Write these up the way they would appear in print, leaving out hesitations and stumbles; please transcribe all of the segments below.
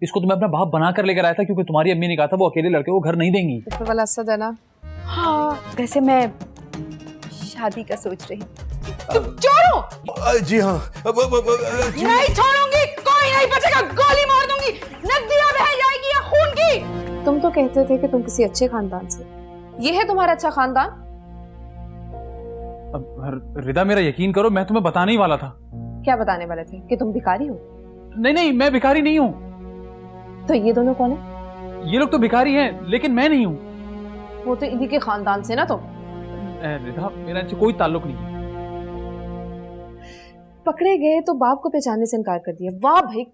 इसको तो मैं अपना बाप बना कर लेकर आया था क्योंकि तुम्हारी अम्मी ने कहा था वो अकेले लड़के को घर नहीं देंगी। ऊपर वाला असद है ना। हाँ वैसे मैं शादी का सोच रही। तुम छोड़ो। जी हाँ। नहीं छोड़ूंगी, कोई नहीं बचेगा, गोली मार दूंगी, नदियां बह जाएगी या खून की। तुम तो कहते थे कि तुम किसी अच्छे खानदान से, ये है तुम्हारा अच्छा खानदान? रिदा मेरा यकीन करो, मैं तुम्हें बताने ही वाला था। क्या बताने वाले थे? कि तुम भिखारी हो? नहीं नहीं, मैं भिखारी नहीं हूँ। तो ये दोनों कौन है? ये लोग तो भिखारी हैं लेकिन मैं नहीं हूँ। वो तो इन्हीं के खानदान से ना। तुम रिदा मेरा इनसे कोई ताल्लुक नहीं है। पकड़े गए तो बाप को पहचानने से इनकार कर दिया। वाह भाई।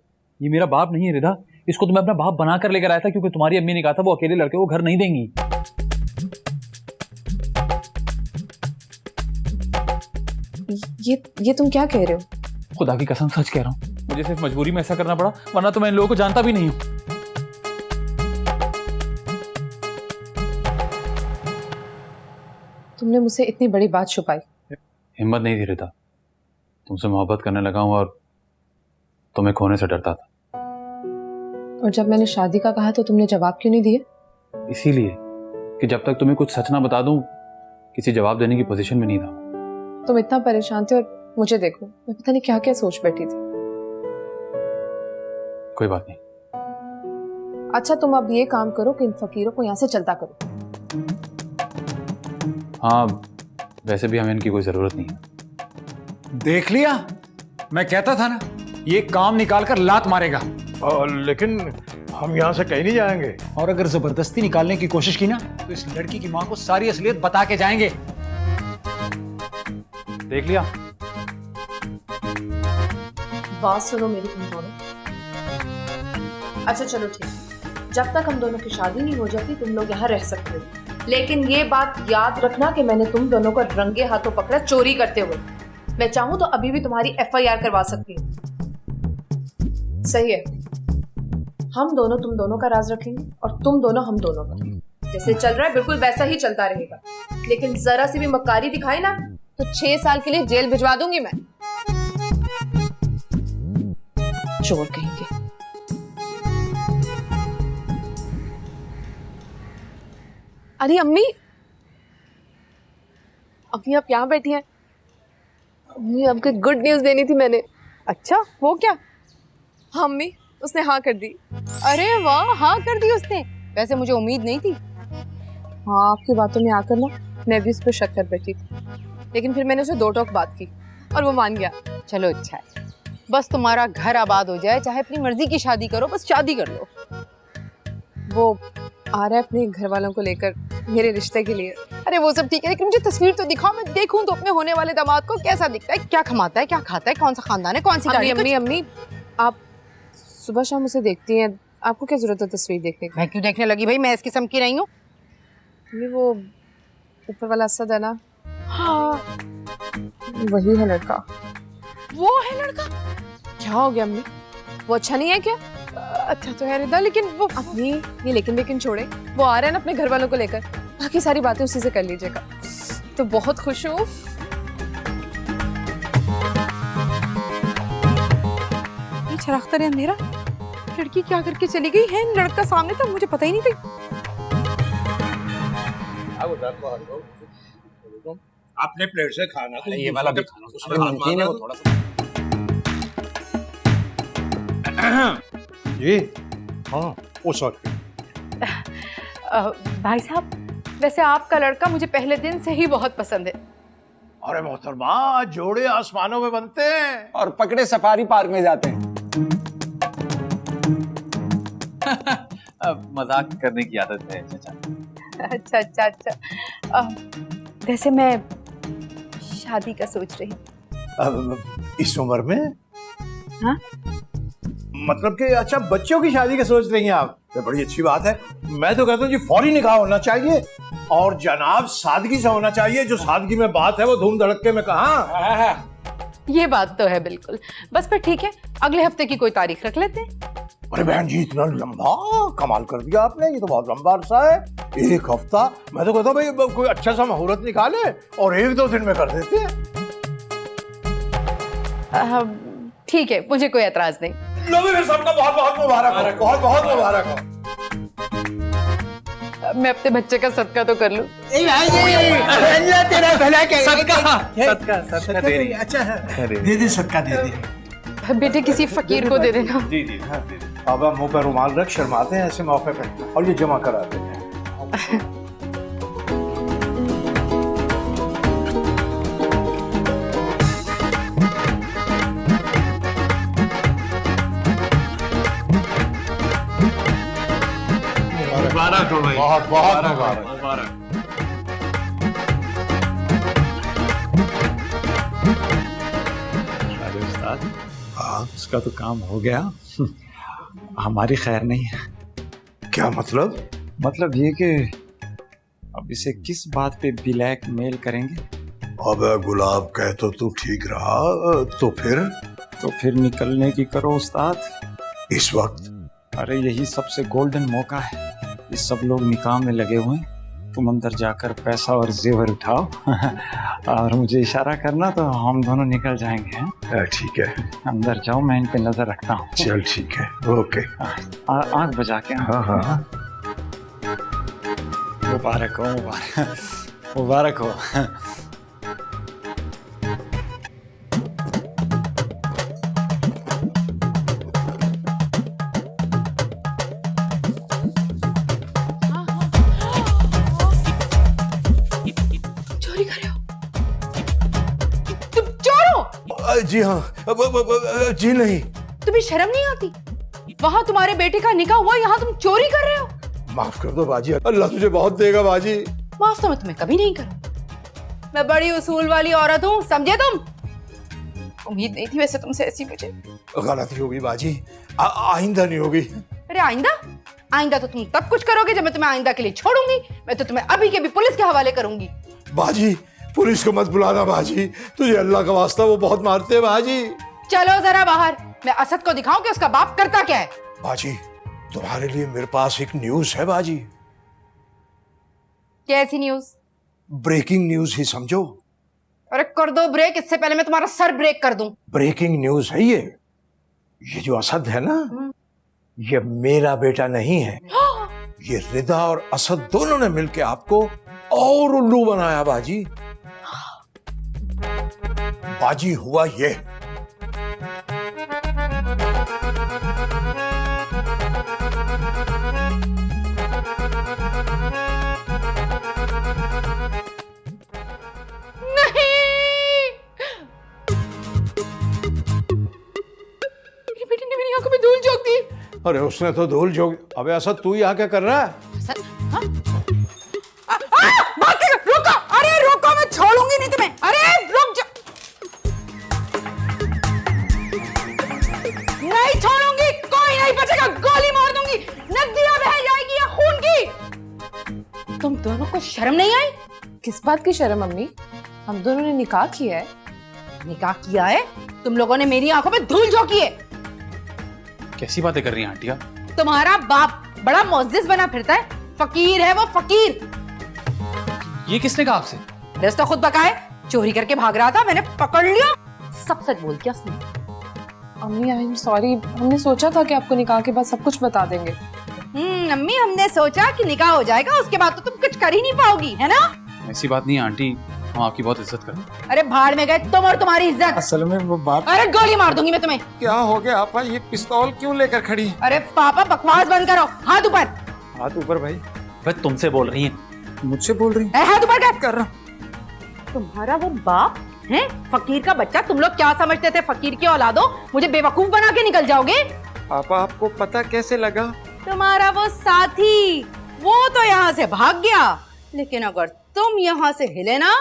ये मेरा बाप नहीं है रिदा, इसको तो मैं अपना बाप बना कर लेकर आया था क्योंकि तुम्हारी अम्मी ने कहा था वो अकेले लड़के को घर नहीं देंगी। ये तुम क्या कह रहे हो? खुदा की कसम सच कह रहा हूँ, मुझे सिर्फ मजबूरी में ऐसा करना पड़ा, वरना तो मैं इन लोगों को जानता भी नहीं हूँ। तुमने मुझसे इतनी बड़ी बात छुपाई। हिम्मत नहीं थी रिदा, तुमसे मोहब्बत करने लगा हूँ और तुम्हें खोने से डरता था। और जब मैंने शादी का कहा तो तुमने जवाब क्यों नहीं दिए? इसीलिए कि जब तक तुम्हें कुछ सच ना बता दूं किसी जवाब देने की पोजीशन में नहीं था। तुम इतना परेशान थे और मुझे देखो, मैं पता नहीं क्या क्या सोच बैठी थी। कोई बात नहीं। अच्छा तुम अब ये काम करो कि इन फकीरों को यहाँ से चलता करो। हाँ वैसे भी हमें इनकी कोई जरूरत नहीं है। देख लिया, मैं कहता था ना ये काम निकाल कर लात मारेगा। लेकिन हम यहाँ से कहीं नहीं जाएंगे। और अगर जबरदस्ती निकालने की कोशिश की ना तो इस लड़की की मां को सारी असलियत बता के जाएंगे। देख लिया। बात सुनो मेरी तुम दोनों। अच्छा चलो ठीक, जब तक हम दोनों की शादी नहीं हो जाती तुम लोग यहाँ रह सकते हो, लेकिन ये बात याद रखना कि मैंने तुम दोनों को रंगे हाथों पकड़ा चोरी करते हुए। मैं चाहूं तो अभी भी तुम्हारी FIR करवा सकती हूँ। सही है, हम दोनों तुम दोनों का राज रखेंगे और तुम दोनों हम दोनों का। जैसे चल रहा है बिल्कुल वैसा ही चलता रहेगा, लेकिन जरा सी भी मक्कारी दिखाई ना तो 6 साल के लिए जेल भिजवा दूंगी मैं। चोर कहेंगे। अरे अम्मी, अम्मी आप यहाँ बैठी हैं। अम्मी आपको गुड न्यूज देनी थी मैंने। अच्छा वो क्या? हाँ अम्मी, उसने हाँ कर दी। अरे वाह, हाँ कर दी उसने। वैसे मुझे उम्मीद नहीं थी। हाँ आपकी बातों में आकर ना मैं भी उस पर शक कर बैठी थी, लेकिन फिर मैंने उसे 2 टोक बात की और वो मान गया। चलो अच्छा है, बस तुम्हारा घर आबाद हो जाए, चाहे अपनी मर्जी की शादी करो, बस शादी कर लो। वो आ रहा है अपने घर वालों को लेकर मेरे रिश्ते के लिए। अरे वो सब ठीक है, लेकिन मुझे तस्वीर तो दिखाओ, मैं देखूं तो अपने होने वाले दामाद को कैसा दिखता है, क्या कमाता है, क्या खाता है, कौन सा खानदान है, कौन सी गाड़ी। अम्मी अम्मी आप सुबह शाम उसे देखती हैं, आपको क्या जरूरत है तस्वीर देखने की? मैं क्यों देखने लगी भाई, मैं इस किस्म की नहीं हूँ। वो ऊपर वाला असद है ना। हाँ वही है लड़का। वो है लड़का? क्या हो गया अम्मी, वो अच्छा नहीं है क्या? अच्छा तो है रिदा, लेकिन वो अपनी ये लेकिन छोड़े, वो आ रहा है ना अपने घर वालों को लेकर, बाकी सारी बातें उसी से कर लीजिएगा। तो बहुत खुश हूँ। ये चरागता है अंधेरा, लड़की क्या करके चली गई है, लड़का सामने था, मुझे पता ही नहीं था। अपने प्लेट से खाना। ये वाला भी खाना, नमकीन है वो थोड़ा सा। जी हाँ, ओ सॉरी। भाई साहब, वैसे आपका लड़का मुझे पहले दिन से ही बहुत पसंद है। अरे मोहतरमा, जोड़े आसमानों में बनते हैं और पकड़े सफारी पार्क में जाते हैं। मजाक करने की आदत है चाचा। अच्छा अच्छा अच्छा। वैसे मैं शादी का सोच रही। इस उम्र में? हाँ? मतलब कि अच्छा बच्चों की शादी का सोच रही हैं आप? तो बड़ी अच्छी बात है। मैं तो कहता हूँ जी फौरी निकाह होना चाहिए और जनाब सादगी से होना चाहिए। जो सादगी में बात है वो धूम धड़के में कहाँ। ये बात तो है बिल्कुल। बस फिर ठीक है, अगले हफ्ते की कोई तारीख रख लेते हैं। अरे बहन जी, इतना लंबा कमाल कर दिया आपने, ये तो बहुत लंबा अरसा है। 1 हफ्ता? मैं तो कहता हूँ भाई कोई अच्छा सा मुहूर्त निकाले और 1-2 दिन में कर देते हैं। ठीक है, मुझे कोई एतराज नहीं। लो भी सबका बहुत बहुत मुबारक हो, बहुत बहुत मुबारक हो। मैं अपने बच्चे का सदका तो कर लूं। तेरा भला सदका दे रही है। अच्छा है, दे दे सदका दे दे। बेटे किसी फकीर को दे देना। जी जी बाबा मुंह पर रुमाल रख, शर्माते हैं ऐसे मौके पे, और ये जमा कराते हैं। मुबारक हो भाई, बहुत बहुत मुबारक। मुबारक। अरे उस्ताद, उसका तो काम हो गया। हमारी खैर नहीं है। क्या मतलब? मतलब ये कि अब इसे किस बात पे ब्लैकमेल करेंगे? अबे गुलाब, कह तो तू ठीक रहा, तो फिर निकलने की करो उस्ताद। इस वक्त अरे यही सबसे गोल्डन मौका है। ये सब लोग निकाह में लगे हुए हैं। तुम अंदर जाकर पैसा और जेवर उठाओ और मुझे इशारा करना तो हम दोनों निकल जाएंगे। हैं? ठीक है, अंदर जाओ, मैं इन पे नजर रखता हूँ। चल ठीक है, ओके। आंख बजा के। हाँ हाँ। मुबारक हो, मुबारक हो। चोरी कर रहे हो? तुम चोर हो? जी हाँ, जी नहीं। तुम्हें शर्म नहीं आती? वहाँ तुम्हारे बेटे का निकाह हुआ, यहाँ तुम चोरी कर रहे हो? माफ कर दो बाजी, अल्लाह तुझे बहुत देगा बाजी। माफ तो मैं तुम्हें कभी नहीं करूँ। मैं बड़ी उसूल वाली औरत हूँ, समझे तुम? उम्मीद नहीं थी वैसे तुमसे ऐसी मुझे। गलती होगी बाजी, आइंदा नहीं होगी। अरे आइंदा? आइंदा तो तुम तब कुछ करोगे जब मैं तुम्हें आइंदा के लिए छोड़ूंगी। मैं तो तुम्हें अभी के भी पुलिस के हवाले करूंगी। बाजी, पुलिस को मत बुलाना बाजी, तुझे अल्लाह का वास्ता, वो बहुत मारते हैं बाजी। चलो जरा बाहर, मैं असद को दिखाऊं कि उसका बाप करता क्या है। बाजी, तुम्हारे लिए मेरे पास एक न्यूज है बाजी। कैसी न्यूज? ब्रेकिंग न्यूज ही समझो। अरे कर दो ब्रेक, इससे पहले मैं तुम्हारा सर ब्रेक कर दूं। ब्रेकिंग न्यूज है ये जो असद है ना, ये मेरा बेटा नहीं है। ये रिदा और असद दोनों ने मिलकर आपको और उल्लू बनाया बाजी। बाजी हुआ ये, अरे उसने तो धूल झोंक। अबे असद, तू यहाँ क्या कर रहा है? रुको, अरे रुको, मैं छोड़ूंगी नहीं तुम्हें। अरे रुक जा, नहीं छोड़ूंगी, कोई नहीं बचेगा, गोली मार दूंगी, नदियां बह जाएगी या खून की। तुम दोनों को शर्म नहीं आई? किस बात की शर्म अम्मी? हम दोनों ने निकाह किया है। निकाह किया है? तुम लोगों ने मेरी आंखों में धूल झोंकी है। कैसी बातें कर रही हैं आंटिया? तुम्हारा बाप बड़ा मुअज्जिज बना फिरता है, फकीर है वो, फकीर। ये किसने कहा आपसे? दस तो खुद बकाए, चोरी करके भाग रहा था, मैंने पकड़ लिया। सब सच बोल क्या उसने? अम्मी आई एम सॉरी, हमने सोचा था कि आपको निकाह के बाद सब कुछ बता देंगे। अम्मी, हमने सोचा कि निकाह हो जाएगा, उसके बाद तो तुम कुछ कर ही नहीं पाओगी, है ना? ऐसी बात नहीं है आंटी, हम आपकी बहुत इज्जत करते। अरे भाड़ में गए तुम और तुम्हारी इज्जत। असल में वो बात अरे गोली मार दूंगी मैं तुम्हें। क्या हो गया आपा? ये पिस्तौल क्यों लेकर खड़ी? अरे पापा, बकवास बंद करो, हाथ ऊपर। हाथ ऊपर भाई। भाई तुमसे बोल रही हैं। मुझसे बोल रही? हाथ ऊपर कर रहा। तुम्हारा वो बाप है फकीर का बच्चा। तुम लोग क्या समझते थे फकीर की औलादो मुझे बेवकूफ बना के निकल जाओगे? पापा, आपको पता कैसे लगा? तुम्हारा वो साथी, वो तो यहाँ से भाग गया, लेकिन अगर तुम यहाँ से हिले ना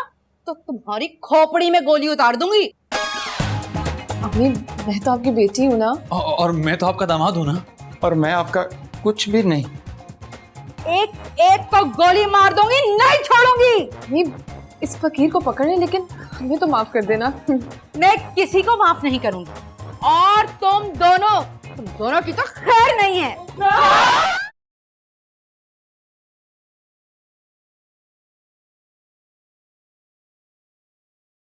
तो तुम्हारी खोपड़ी में गोली उतार दूंगी। अम्मी, मैं तो आपकी बेटी हूँ ना। और मैं तो आपका दामाद हूँ ना। और मैं आपका कुछ भी नहीं। एक एक को गोली मार दूंगी, नहीं छोड़ूंगी। अम्मी, इस फकीर को पकड़ने, लेकिन हमें तो माफ कर देना। मैं किसी को माफ नहीं करूंगी, और तुम दोनों की तो खैर नहीं है।